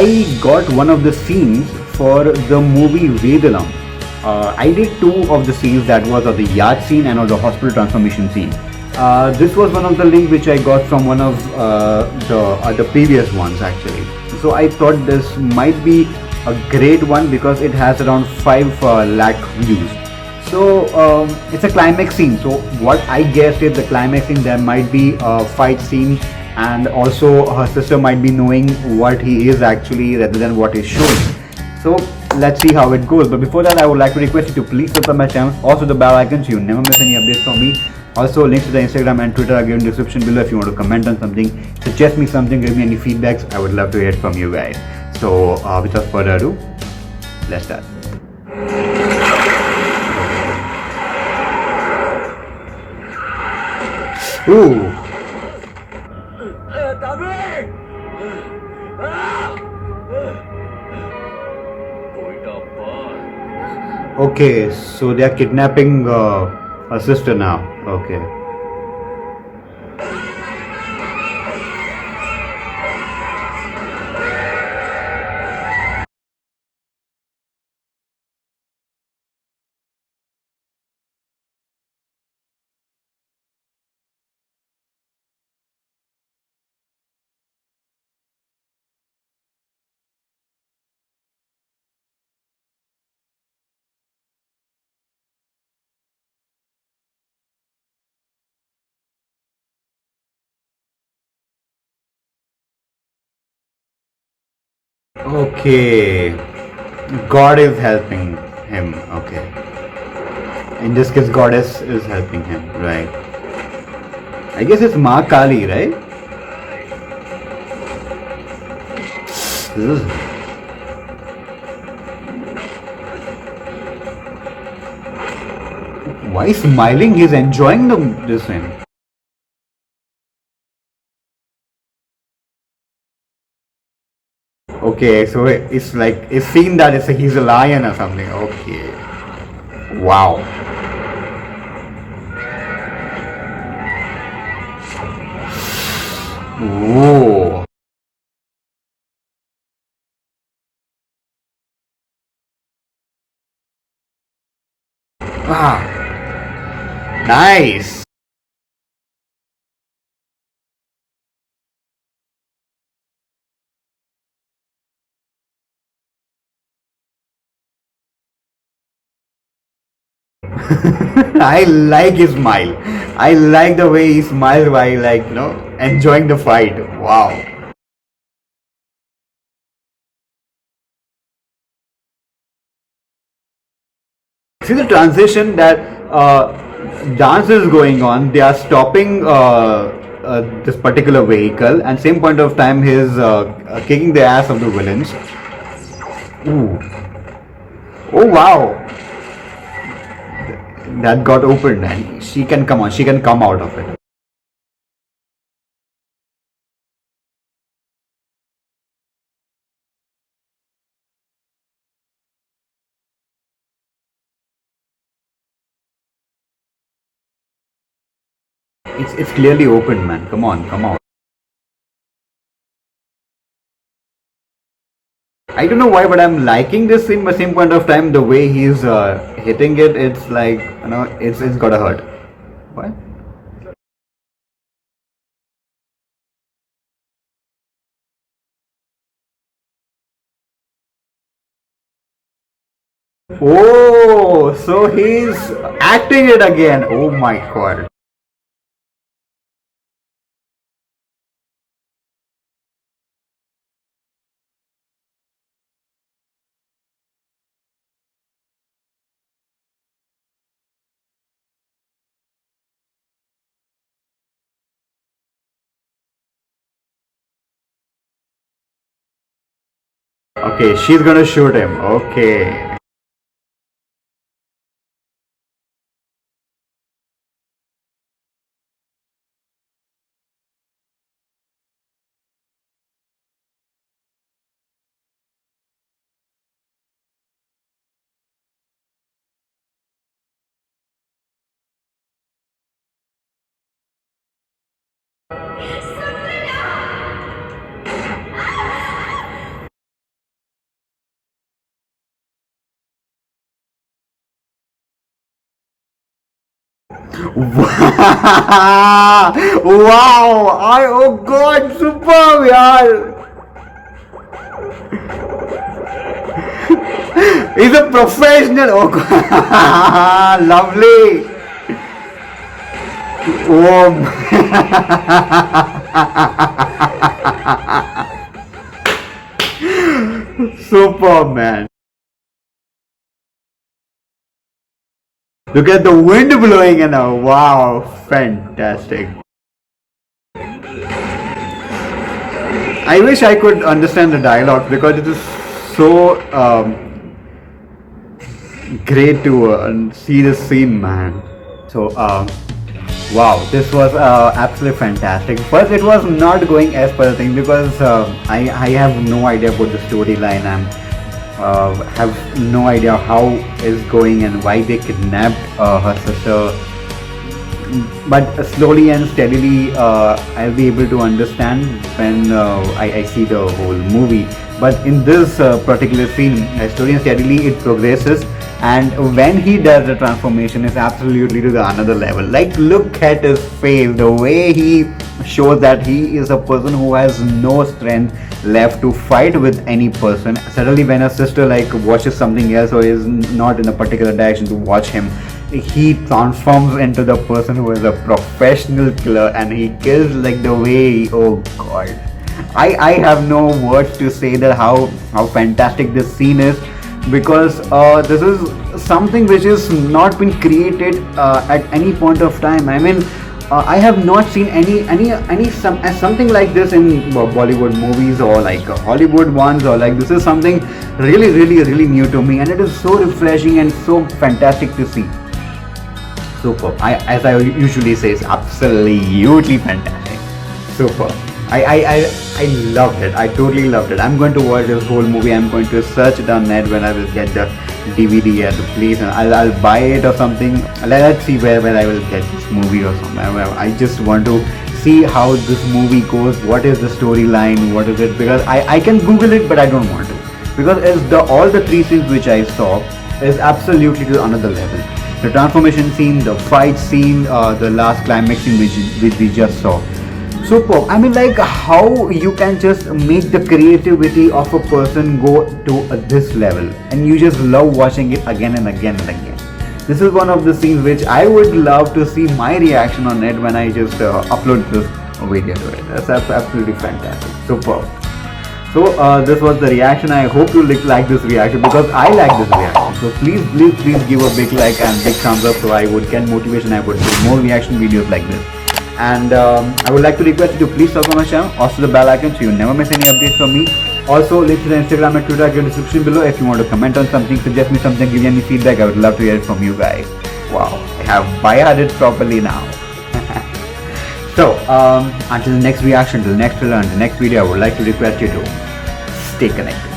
I got one of the scenes for the movie Vedalam. I did two of the scenes, that was of the yacht scene and of the hospital transformation scene. This was one of the link which I got from one of the previous ones actually. So I thought this might be a great one because it has around 5 lakh views. So it's a climax scene. So what I guessed is the climax scene there might be a fight scene, and also her sister might be knowing what he is actually rather than what is showing. So let's see how it goes. But before that, I would like to request you to please subscribe my channel, also the bell icon, so you never miss any updates from me. Also, links to the Instagram and Twitter are given in the description below. If you want to comment on something, suggest me something, give me any feedbacks, I would love to hear it from you guys. So without further ado, let's start. Ooh. Okay, so they are kidnapping her sister now. Okay. Okay. God is helping him. Okay. In this case, goddess is helping him. Right. I guess it's Ma Kali, right? This is. Why smiling? He's enjoying this thing. Okay, so it's like it's seen that he's a lion or something. Okay. Wow. Whoa. Ah. Nice. I like his smile. I like the way he smiles while enjoying the fight. Wow. See the transition that dance is going on. They are stopping this particular vehicle, and same point of time he's kicking the ass of the villains. Ooh. Oh wow. That got opened and she can come on. She can come out of it. It's clearly open, man. Come on, come on. I don't know why, but I'm liking this scene. But same point of time, the way he's hitting it, it's like it's gotta hurt. What? Oh, so he's acting it again. Oh my god. Okay, she's gonna shoot him. Okay. Wow! Oh God, superb, yaar. He's a professional. Oh God, lovely. Oh, superb, man. Look at the wind blowing and wow, fantastic. I wish I could understand the dialogue because it is so great to see this scene, man. So, wow, this was absolutely fantastic. First, it was not going as per the thing because I have no idea about the storyline. Have no idea how is going and why they kidnapped her sister. But slowly and steadily, I'll be able to understand when I see the whole movie. But in this particular scene, slowly and steadily it progresses, and when he does the transformation, is absolutely to the another level. Like, look at his face, the way he shows that he is a person who has no strength left to fight with any person. Suddenly, when a sister like watches something else or is not in a particular direction to watch him, he transforms into the person who is a professional killer, and he kills like the way, oh God, I have no words to say that how fantastic this scene is, because this is something which is not been created at any point of time. I mean, I have not seen something like this in Bollywood movies or like Hollywood ones, or like, this is something really new to me, and it is so refreshing and so fantastic to see. Super. As I usually say, it's absolutely fantastic. Super. I loved it. I totally loved it. I'm going to watch this whole movie. I'm going to search it on net when I will get the DVD at the place, and I'll buy it or something. Let's see where I will get this movie or something. I just want to see how this movie goes. What is the storyline? What is it? Because I can Google it, but I don't want to. Because all the three scenes which I saw is absolutely to another level. The transformation scene, the fight scene, the last climax scene which we just saw. Superb. I mean, like, how you can just make the creativity of a person go to this level, and you just love watching it again and again and again. This is one of the scenes which I would love to see my reaction on it when I just upload this video to it. That's absolutely fantastic. Superb. So this was the reaction. I hope you like this reaction, because I like this reaction. So please give a big like and big thumbs up, so I would get motivation. I would do more reaction videos like this. And I would like to request you to please subscribe my channel, also the bell icon, so you never miss any updates from me. Also, links to the Instagram and Twitter in the description below. If you want to comment on something, suggest me something, give me any feedback, I would love to hear it from you guys. Wow, I have by-hearted it properly now. So until the next reaction, till the next trailer and the next video, I would like to request you to stay connected.